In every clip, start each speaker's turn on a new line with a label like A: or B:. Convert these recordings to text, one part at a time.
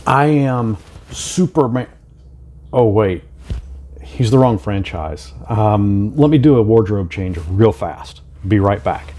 A: I am Superman. Oh, wait. He's the wrong franchise. Let me do a wardrobe change real fast. Be right back.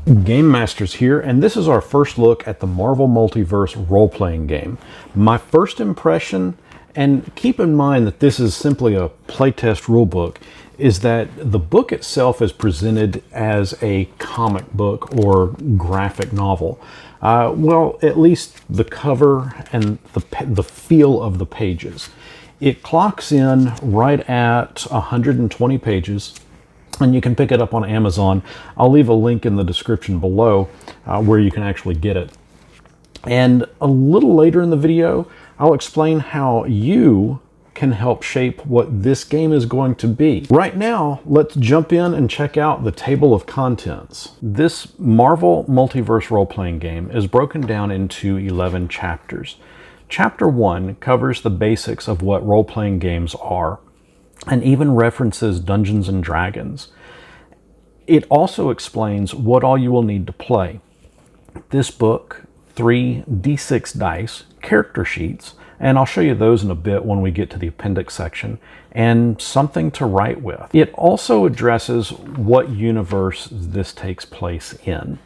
A: GameMasters here, and this is our first look at the Marvel Multiverse role-playing game. My first impression, and keep in mind that this is simply a playtest rulebook, is that the book itself is presented as a comic book or graphic novel. Well, at least the cover and the feel of the pages. It clocks in right at 120 pages, and you can pick it up on Amazon. I'll leave a link in the description below where you can actually get it. And a little later in the video, I'll explain how you can help shape what this game is going to be. Right now, let's jump in and check out the table of contents. This Marvel Multiverse role-playing game is broken down into 11 chapters. Chapter 1 covers the basics of what role-playing games are, and even references Dungeons and Dragons. It also explains what all you will need to play. This book, 3 D6 dice, character sheets, and I'll show you those in a bit when we get to the appendix section, and something to write with. It also addresses what universe this takes place in.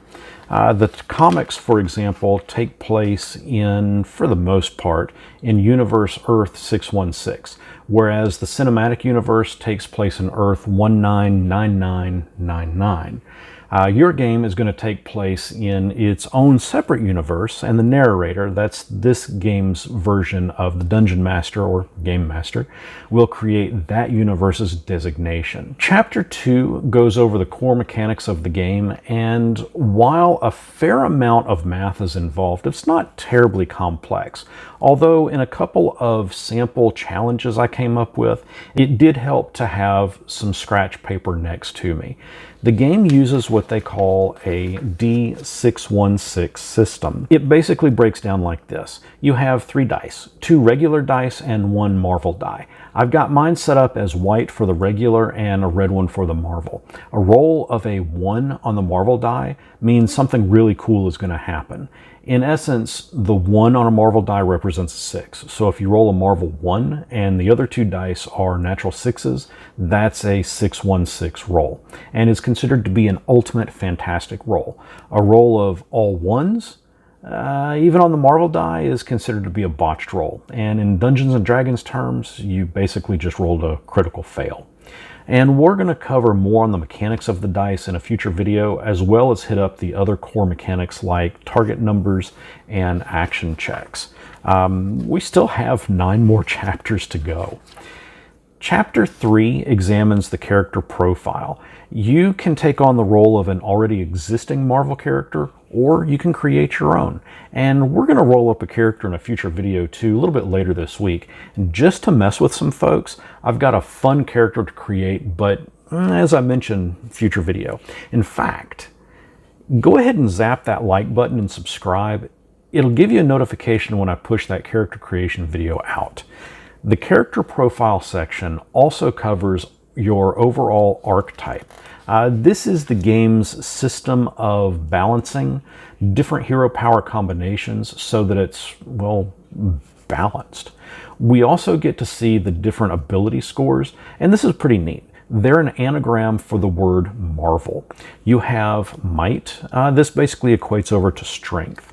A: The comics, for example, take place in, for the most part, in Universe Earth 616, whereas the cinematic universe takes place in Earth 199999. Your game is going to take place in its own separate universe, and the narrator, that's this game's version of the Dungeon Master or Game Master, will create that universe's designation. Chapter 2 goes over the core mechanics of the game, and while a fair amount of math is involved, it's not terribly complex. Although in a couple of sample challenges I came up with, it did help to have some scratch paper next to me. The game uses what they call a D616 system. It basically breaks down like this. You have 3 dice, 2 regular dice and 1 Marvel die. I've got mine set up as white for the regular and a red one for the Marvel. A roll of a 1 on the Marvel die means something really cool is going to happen. In essence, the 1 on a Marvel die represents a 6. So if you roll a Marvel 1 and the other 2 dice are natural 6s, that's a 616 roll, and is considered to be an ultimate fantastic roll. A roll of all 1s, even on the Marvel die, is considered to be a botched roll. And in Dungeons and Dragons terms, you basically just rolled a critical fail. And we're going to cover more on the mechanics of the dice in a future video, as well as hit up the other core mechanics like target numbers and action checks. We still have 9 more chapters to go. Chapter 3 examines the character profile. You can take on the role of an already existing Marvel character, or you can create your own. And we're going to roll up a character in a future video too, a little bit later this week. And just to mess with some folks, I've got a fun character to create, but as I mentioned, future video. In fact, go ahead and zap that like button and subscribe. It'll give you a notification when I push that character creation video out. The character profile section also covers your overall archetype. This is the game's system of balancing different hero power combinations so that it's, well, balanced. We also get to see the different ability scores, and this is pretty neat. They're an anagram for the word Marvel. You have might. This basically equates over to strength.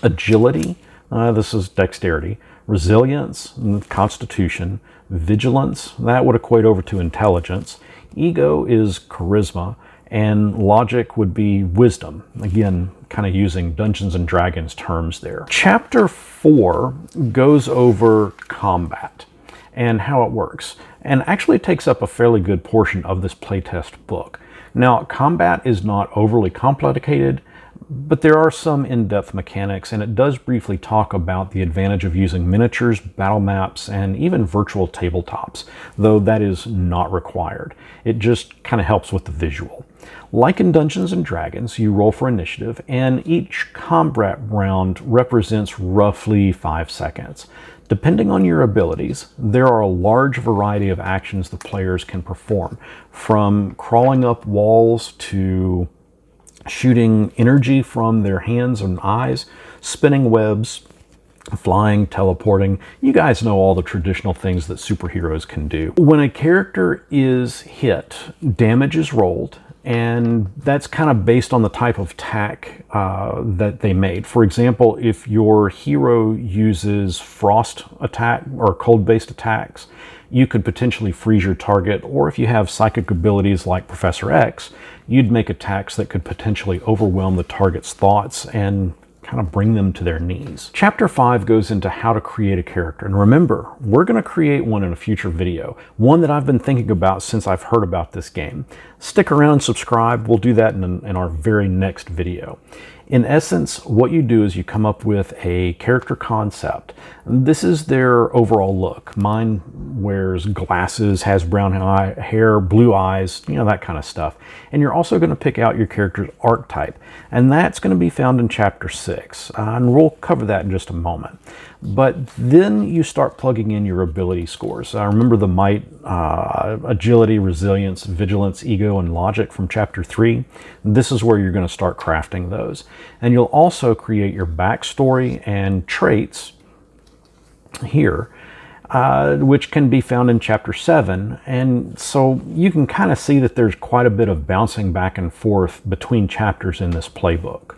A: Agility. This is dexterity. Resilience, constitution. Vigilance, that would equate over to intelligence. Ego is charisma, and logic would be wisdom. Again, kind of using Dungeons and Dragons terms there. Chapter 4 goes over combat and how it works, and actually takes up a fairly good portion of this playtest book. Now, combat is not overly complicated, but there are some in-depth mechanics, and it does briefly talk about the advantage of using miniatures, battle maps, and even virtual tabletops, though that is not required. It just kind of helps with the visual. Like in Dungeons and Dragons, you roll for initiative, and each combat round represents roughly 5 seconds. Depending on your abilities, there are a large variety of actions the players can perform, from crawling up walls to shooting energy from their hands and eyes, spinning webs, flying, teleporting. You guys know all the traditional things that superheroes can do. When a character is hit, damage is rolled, and that's kind of based on the type of attack that they made. For example, if your hero uses frost attack or cold-based attacks, you could potentially freeze your target, or if you have psychic abilities like Professor X, you'd make attacks that could potentially overwhelm the target's thoughts and kind of bring them to their knees. Chapter 5 goes into how to create a character. And remember, we're going to create one in a future video, one that I've been thinking about since I've heard about this game. Stick around and subscribe. We'll do that in our very next video. In essence, what you do is you come up with a character concept. This is their overall look. Mine wears glasses, has brown hair, blue eyes, you know, that kind of stuff. And you're also going to pick out your character's archetype. And that's going to be found in Chapter 6. And we'll cover that in just a moment. But then you start plugging in your ability scores. Remember the might, agility, resilience, vigilance, ego, and logic from Chapter 3? This is where you're going to start crafting those. And you'll also create your backstory and traits here, which can be found in Chapter 7. And so you can kind of see that there's quite a bit of bouncing back and forth between chapters in this playtest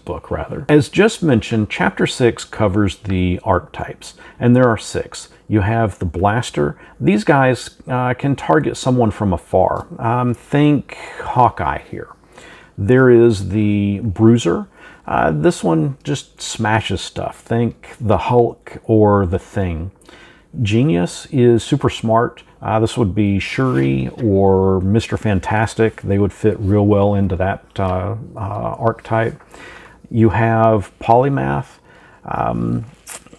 A: book rather. As just mentioned, Chapter 6 covers the archetypes, and there are 6. You have the blaster. These guys can target someone from afar. Think Hawkeye here. There is the bruiser. This one just smashes stuff. Think the Hulk or the Thing. Genius is super smart. This would be Shuri or Mr. Fantastic. They would fit real well into that archetype. You have Polymath.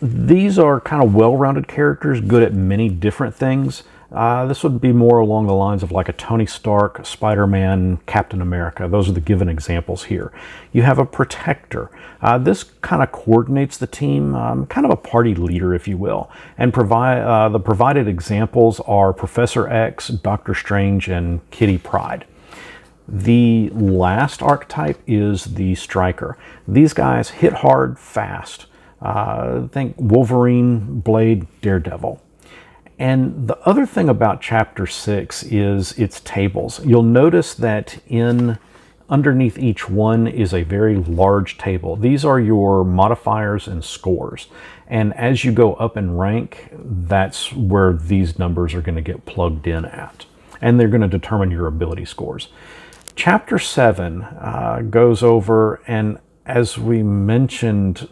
A: These are kind of well-rounded characters, good at many different things. This would be more along the lines of like a Tony Stark, Spiderman, Captain America. Those are the given examples here. You have a Protector. This kind of coordinates the team, kind of a party leader, if you will. And the provided examples are Professor X, Doctor Strange, and Kitty Pryde. The last archetype is the Striker. These guys hit hard, fast. Think Wolverine, Blade, Daredevil. And the other thing about Chapter 6 is its tables. You'll notice that underneath each one is a very large table. These are your modifiers and scores. And as you go up in rank, that's where these numbers are going to get plugged in at. And they're going to determine your ability scores. Chapter 7 goes over, and as we mentioned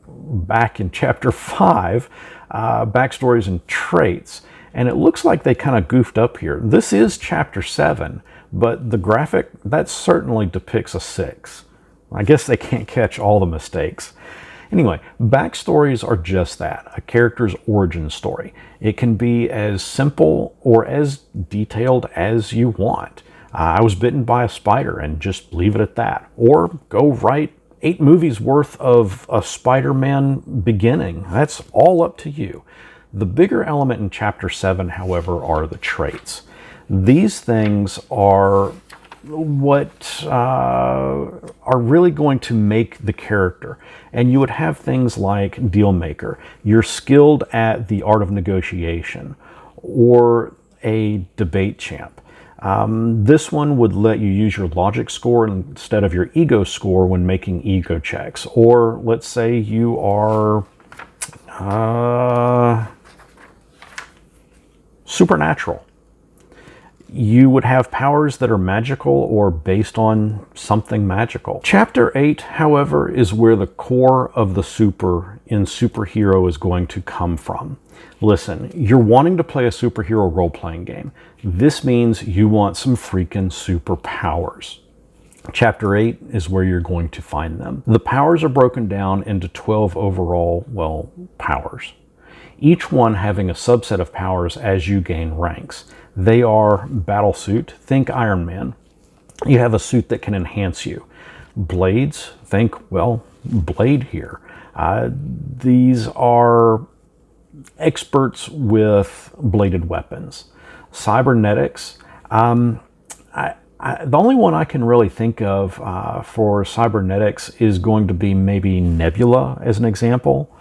A: back in Chapter 5, Backstories and Traits, and it looks like they kind of goofed up here. This is Chapter 7, but the graphic, that certainly depicts a 6. I guess they can't catch all the mistakes. Anyway, backstories are just that, a character's origin story. It can be as simple or as detailed as you want. I was bitten by a spider, and just leave it at that. Or go write 8 movies worth of a Spider-Man beginning. That's all up to you. The bigger element in Chapter 7, however, are the traits. These things are what are really going to make the character. And you would have things like Deal Maker. You're skilled at the art of negotiation, or a debate champ. This one would let you use your logic score instead of your ego score when making ego checks. Or let's say you are supernatural. You would have powers that are magical or based on something magical. Chapter 8, however, is where the core of the super in superhero is going to come from. Listen, you're wanting to play a superhero role-playing game. This means you want some freaking superpowers. Chapter 8 is where you're going to find them. The powers are broken down into 12 overall, well, powers. Each one having a subset of powers as you gain ranks. They are battle suit, think Iron Man. You have a suit that can enhance you. Blades, think, well, Blade here. These are experts with bladed weapons. Cybernetics, The only one I can really think of for cybernetics is going to be maybe Nebula as an example.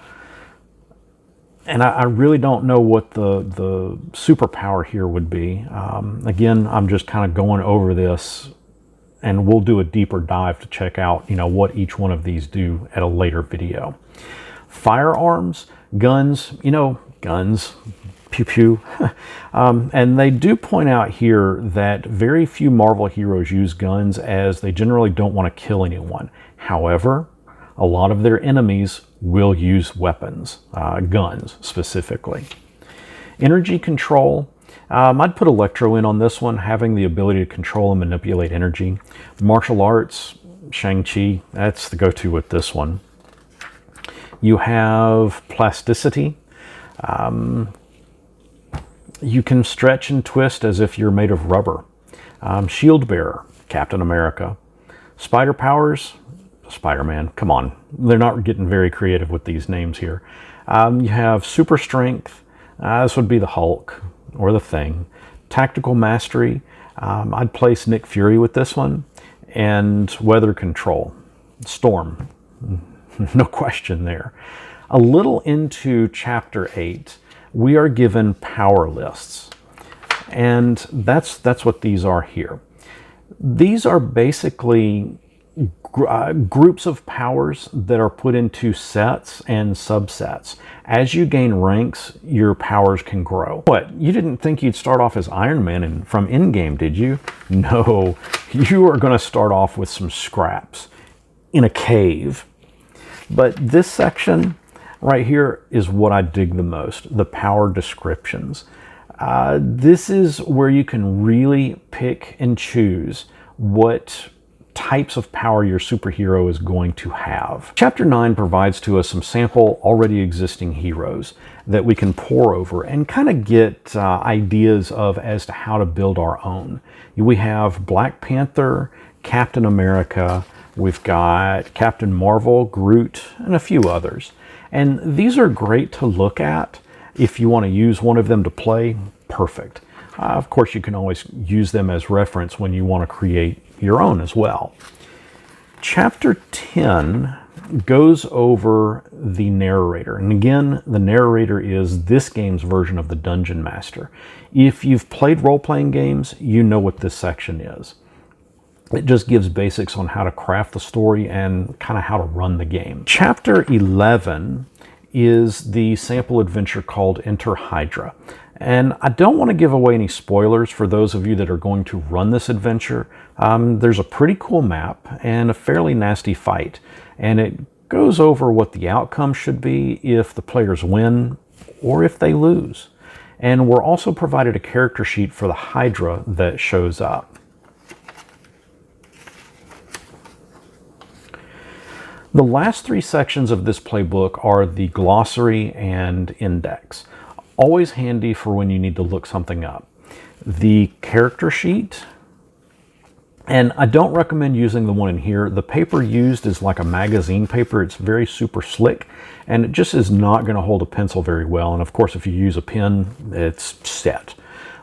A: And I really don't know what the superpower here would be. Again, I'm just kind of going over this, and we'll do a deeper dive to check out, what each one of these do at a later video. Firearms, guns, guns, pew pew. And they do point out here that very few Marvel heroes use guns, as they generally don't want to kill anyone. However, a lot of their enemies will use weapons, guns specifically. Energy control, I'd put Electro in on this one, having the ability to control and manipulate energy. Martial arts, Shang-Chi, that's the go-to with this one. You have plasticity. You can stretch and twist as if you're made of rubber. Shield bearer, Captain America. Spider powers, Spider-Man. Come on, they're not getting very creative with these names here. You have super strength. This would be the Hulk or the Thing. Tactical mastery. I'd place Nick Fury with this one. And weather control, Storm. No question there. A little into chapter 8, we are given power lists. And that's what these are here. These are basically groups of powers that are put into sets and subsets. As you gain ranks, your powers can grow. What, you didn't think you'd start off as Iron Man from Endgame, did you? No, you are going to start off with some scraps in a cave. But this section right here is what I dig the most, the power descriptions. This is where you can really pick and choose what types of power your superhero is going to have. Chapter 9 provides to us some sample already existing heroes that we can pore over and kind of get ideas of as to how to build our own. We have Black Panther, Captain America, we've got Captain Marvel, Groot, and a few others. And these are great to look at. If you want to use one of them to play, perfect. Of course, you can always use them as reference when you want to create your own as well. Chapter 10 goes over the narrator. And again, the narrator is this game's version of the Dungeon Master. If you've played role-playing games, you know what this section is. It just gives basics on how to craft the story and kind of how to run the game. Chapter 11 is the sample adventure called Enter Hydra. And I don't want to give away any spoilers for those of you that are going to run this adventure. There's a pretty cool map and a fairly nasty fight. And it goes over what the outcome should be if the players win or if they lose. And we're also provided a character sheet for the Hydra that shows up. The last 3 sections of this playbook are the glossary and index. Always handy for when you need to look something up. The character sheet, and I don't recommend using the one in here. The paper used is like a magazine paper. It's very super slick, and it just is not going to hold a pencil very well. And of course, if you use a pen, it's set.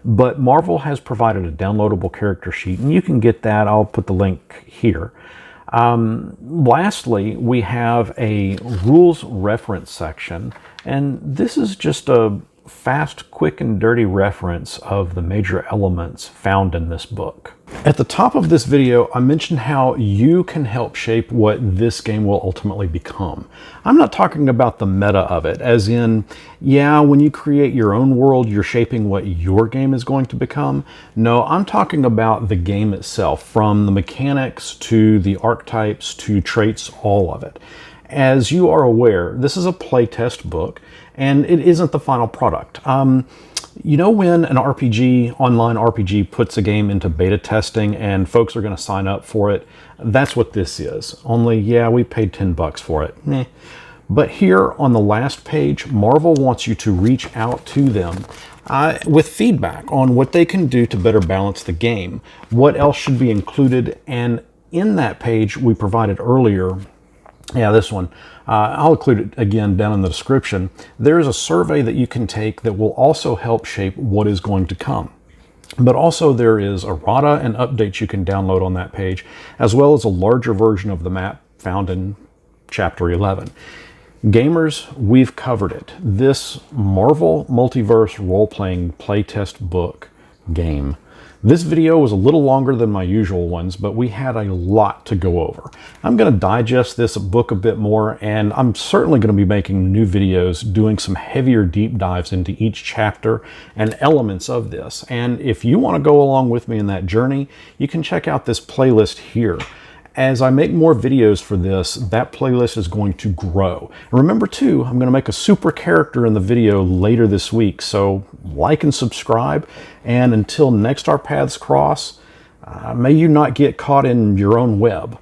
A: But Marvel has provided a downloadable character sheet, and you can get that. I'll put the link here. Lastly, we have a rules reference section, and this is just a fast, quick, and dirty reference of the major elements found in this book. At the top of this video, I mentioned how you can help shape what this game will ultimately become. I'm not talking about the meta of it, as in, yeah, when you create your own world, you're shaping what your game is going to become. No, I'm talking about the game itself, from the mechanics to the archetypes to traits, all of it. As you are aware, this is a playtest book, and it isn't the final product. You know when an RPG, online RPG, puts a game into beta testing and folks are going to sign up for it? That's what this is. Only, yeah, we paid $10 for it. Meh. But here on the last page, Marvel wants you to reach out to them with feedback on what they can do to better balance the game, what else should be included, and in that page we provided earlier, yeah, this one, I'll include it again down in the description. There is a survey that you can take that will also help shape what is going to come. But also there is errata and updates you can download on that page, as well as a larger version of the map found in Chapter 11. Gamers, we've covered it. This Marvel Multiverse role-playing playtest book game. This video was a little longer than my usual ones, but we had a lot to go over. I'm going to digest this book a bit more, and I'm certainly going to be making new videos doing some heavier deep dives into each chapter and elements of this. And if you want to go along with me in that journey, you can check out this playlist here. As I make more videos for this, that playlist is going to grow. And remember too, I'm going to make a super character in the video later this week, so like and subscribe. And until next our paths cross, may you not get caught in your own web.